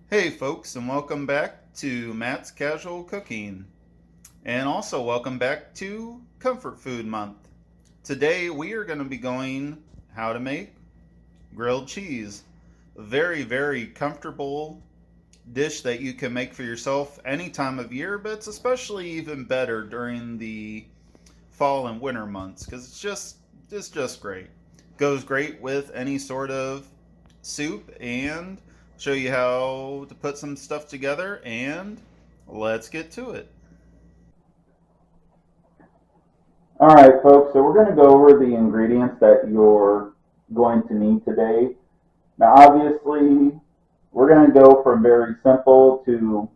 Hey folks, and welcome back to Matt's Casual Cooking. And also welcome back to Comfort Food Month. Today we are going to be going how to make grilled cheese. A very comfortable dish that you can make for yourself any time of year, but it's especially even better during the fall and winter months because it's just great. Goes great with any sort of soup and show you how to put some stuff together and let's get to it. All right, folks, so we're going to go over the ingredients that you're going to need today. Now, obviously, we're going to go from very simple to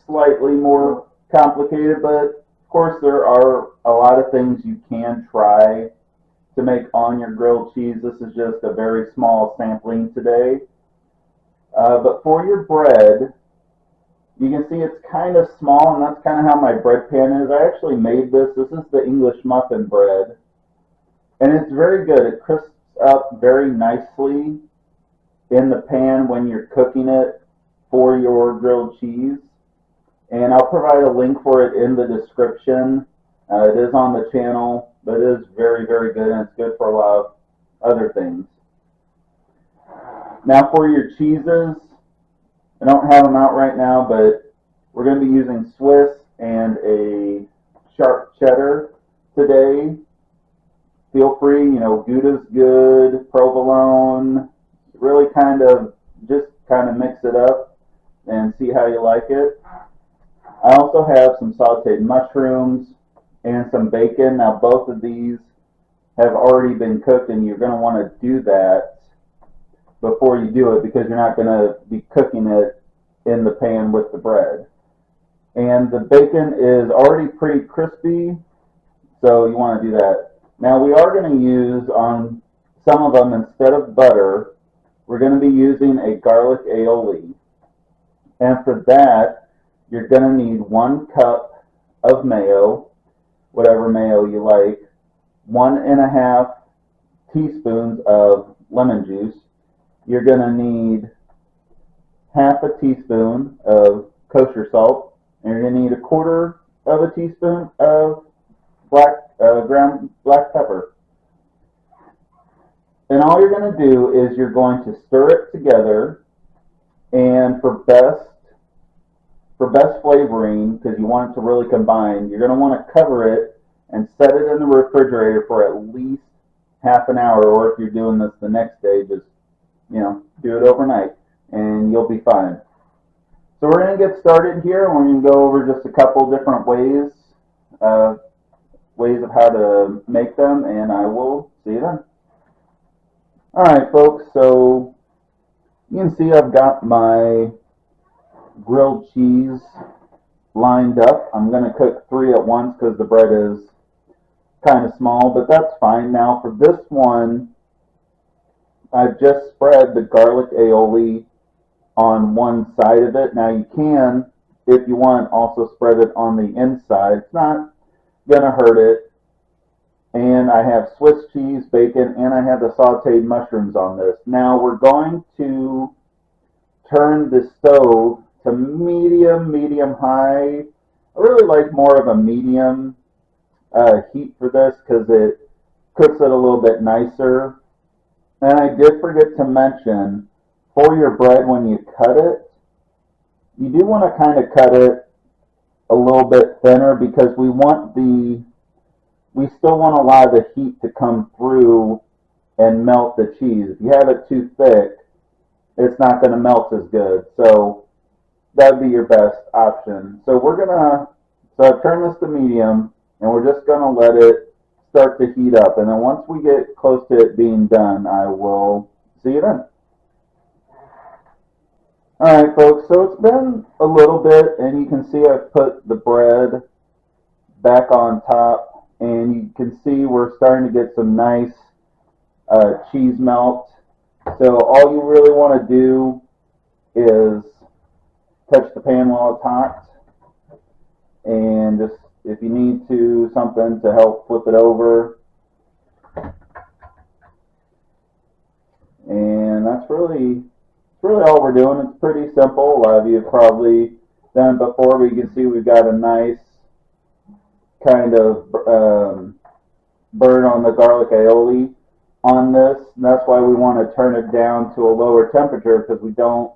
slightly more complicated, but of course, there are a lot of things you can try to make on your grilled cheese. This is just a very small sampling today. But for your bread, you can see it's kind of small, and that's kind of how my bread pan is. I actually made this. This is the English muffin bread, and it's very good. It crisps up very nicely in the pan when you're cooking it for your grilled cheese. And I'll provide a link for it in the description. It is on the channel, but it is very good, and it's good for a lot of other things. Now for your cheeses, I don't have them out right now, but we're going to be using Swiss and a sharp cheddar today. Feel free, Gouda's good, provolone, really just kind of mix it up and see how you like it. I also have some sauteed mushrooms and some bacon. Now both of these have already been cooked, and you're going to want to do that before you do it because you're not going to be cooking it in the pan with the bread. And the bacon is already pretty crispy, so you want to do that. Now we are going to use on some of them, instead of butter, we're going to be using a garlic aioli. And for that, you're going to need 1 cup of mayo, whatever mayo you like, 1.5 teaspoons of lemon juice. You're going to need half a teaspoon of kosher salt, and you're going to need 1/4 teaspoon of ground black pepper. And all you're going to do is you're going to stir it together, and for best flavoring, because you want it to really combine, you're going to want to cover it and set it in the refrigerator for at least half an hour, or if you're doing this the next day, just do it overnight and you'll be fine. So we're going to get started here, and we're going to go over just a couple different ways of how to make them, and I will see you then. All right, folks, so you can see I've got my grilled cheese lined up. I'm going to cook 3 at once because the bread is kind of small, but that's fine. Now for this one, I've just spread the garlic aioli on one side of it. Now you can, if you want, also spread it on the inside. It's not going to hurt it. And I have Swiss cheese, bacon, and I have the sauteed mushrooms on this. Now we're going to turn the stove to medium high. I really like more of a medium heat for this because it cooks it a little bit nicer. And I did forget to mention, for your bread, when you cut it, you do want to kind of cut it a little bit thinner because we still want a lot of the heat to come through and melt the cheese. If you have it too thick, it's not going to melt as good. So that would be your best option. So I've turned this to medium, and we're just going to let it start to heat up. And then once we get close to it being done, I will see you then. All right, folks, so it's been a little bit, and you can see I've put the bread back on top, and you can see we're starting to get some nice cheese melt. So all you really want to do is touch the pan while it's hot, and just, if you need something to help flip it over. And that's really really all we're doing. It's pretty simple. A lot of you have probably done it before, but you can see we've got a nice kind of burn on the garlic aioli on this. And that's why we want to turn it down to a lower temperature, because we don't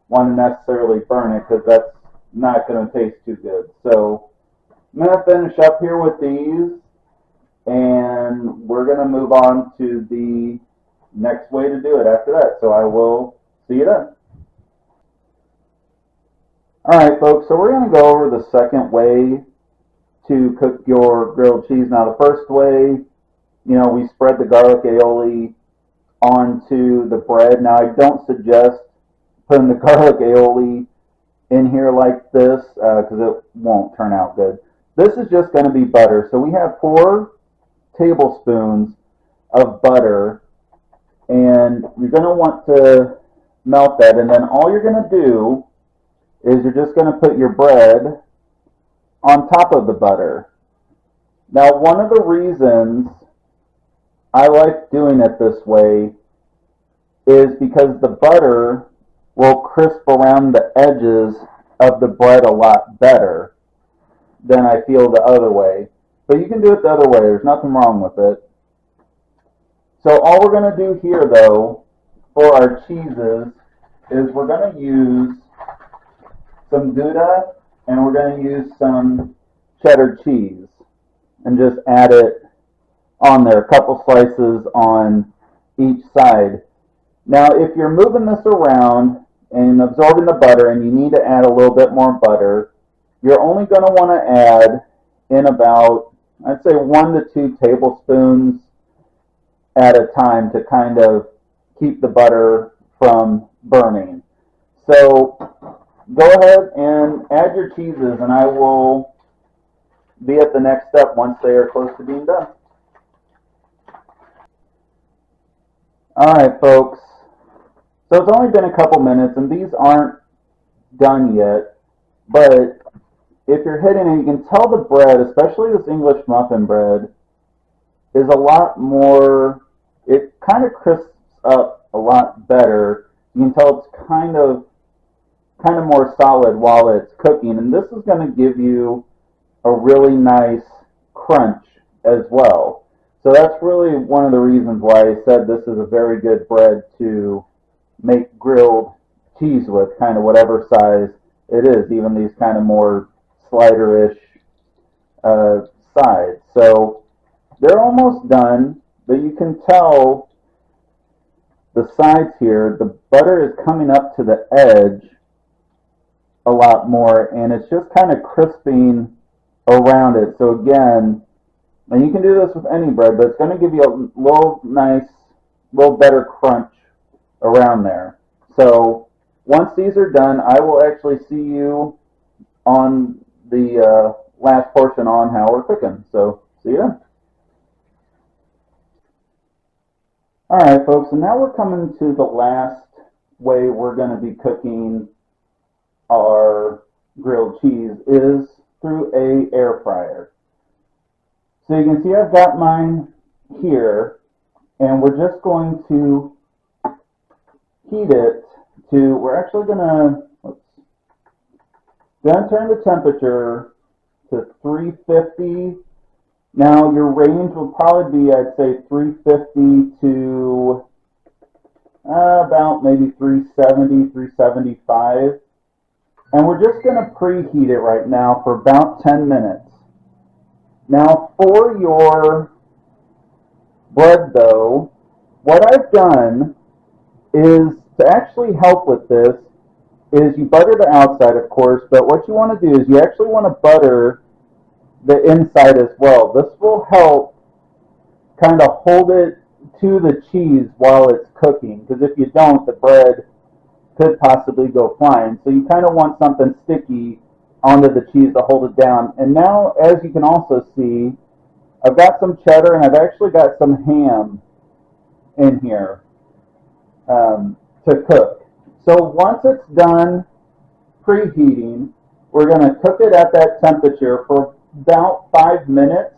want to necessarily burn it, because that's not going to taste too good. So I'm going to finish up here with these, and we're going to move on to the next way to do it after that. So I will see you then. Alright folks, so we're going to go over the second way to cook your grilled cheese. Now the first way, we spread the garlic aioli onto the bread. Now I don't suggest putting the garlic aioli in here like this, because it won't turn out good. This is just going to be butter. So we have 4 tablespoons of butter, and you're going to want to melt that, and then all you're going to do is you're just going to put your bread on top of the butter. Now one of the reasons I like doing it this way is because the butter will crisp around the edges of the bread a lot better than I feel the other way. But you can do it the other way. There's nothing wrong with it. So all we're going to do here, though, for our cheeses is we're going to use some Gouda and we're going to use some cheddar cheese and just add it on there, a couple slices on each side. Now, if you're moving this around and absorbing the butter and you need to add a little bit more butter, you're only going to want to add in about, I'd say, 1 to 2 tablespoons at a time to kind of keep the butter from burning. So go ahead and add your cheeses, and I will be at the next step once they are close to being done. Alright folks, so it's only been a couple minutes and these aren't done yet, but if you're hitting it, you can tell the bread, especially this English muffin bread, is a lot more, it kind of crisps up a lot better. You can tell it's kind of more solid while it's cooking, and this is going to give you a really nice crunch as well. So that's really one of the reasons why I said this is a very good bread to make grilled cheese with, kind of whatever size it is, even these kind of more slider-ish sides. So they're almost done, but you can tell the sides here, the butter is coming up to the edge a lot more, and it's just kind of crisping around it. So again, and you can do this with any bread, but it's going to give you a little better crunch around there. So once these are done, I will actually see you on the last portion on how we're cooking. So see you then. Alright folks, and now we're coming to the last way we're going to be cooking our grilled cheese is through a air fryer. So you can see I've got mine here, and we're just going to heat it to, we're actually going to turn the temperature to 350. Now your range will probably be, I'd say, 350 to about maybe 370, 375. And we're just going to preheat it right now for about 10 minutes. Now for your bread though, what I've done is to actually help with this is you butter the outside, of course, but what you want to do is you actually want to butter the inside as well. This will help kind of hold it to the cheese while it's cooking, because if you don't, the bread could possibly go flying. So you kind of want something sticky onto the cheese to hold it down. And now, as you can also see, I've got some cheddar and I've actually got some ham in here to cook. So once it's done preheating, we're going to cook it at that temperature for about 5 minutes,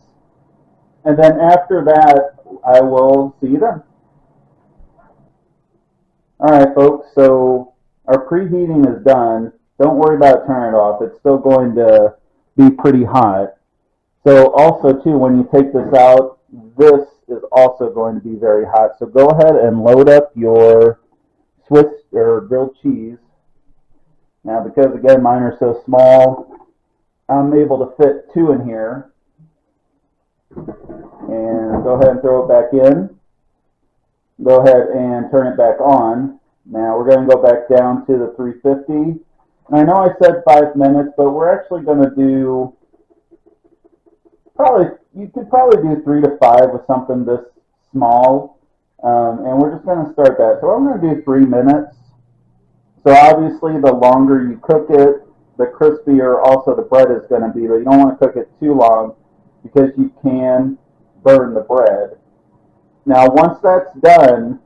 and then after that I will see you then. Alright folks, so our preheating is done. Don't worry about turning it off. It's still going to be pretty hot. So also too, when you take this out, this is also going to be very hot. So go ahead and load up your Swiss or grilled cheese. Now because again mine are so small, I'm able to fit 2 in here. And go ahead and throw it back in. Go ahead and turn it back on. Now we're going to go back down to the 350. And I know I said 5 minutes, but we're actually going to do you could probably do 3 to 5 with something this small. And we're just going to start that. So I'm going to do 3 minutes. So obviously the longer you cook it, the crispier also the bread is going to be, but you don't want to cook it too long because you can burn the bread. Now once that's done,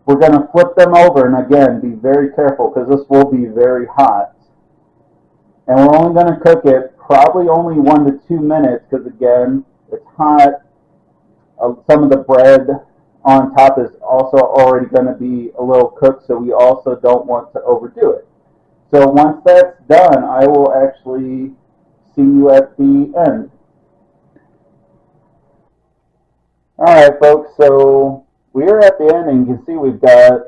we're going to flip them over, and again, be very careful because this will be very hot. And we're only going to cook it probably only 1 to 2 minutes because again, it's hot. Some of the bread on top is also already going to be a little cooked, so we also don't want to overdo it. So once that's done, I will actually see you at the end. Alright folks, so we are at the end, and you can see we've got a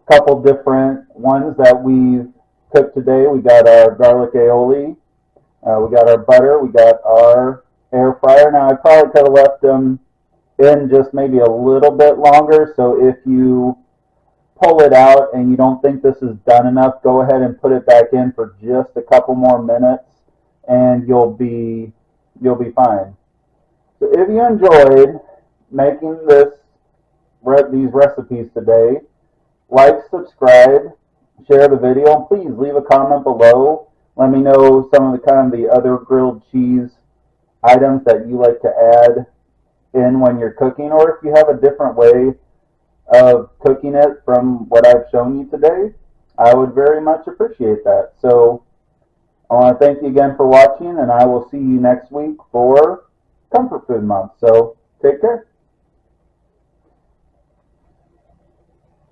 couple different ones that we've cooked today. We got our garlic aioli, we got our butter, we got our air fryer. Now I probably could have left them in just maybe a little bit longer, so if you pull it out and you don't think this is done enough, go ahead and put it back in for just a couple more minutes and you'll be fine. So if you enjoyed making these recipes today, like, subscribe, share the video, and please leave a comment below. Let me know some of the other grilled cheese items that you like to add in when you're cooking, or if you have a different way of cooking it from what I've shown you today. I would very much appreciate that. So I want to thank you again for watching, and I will see you next week for Comfort Food Month. So take care.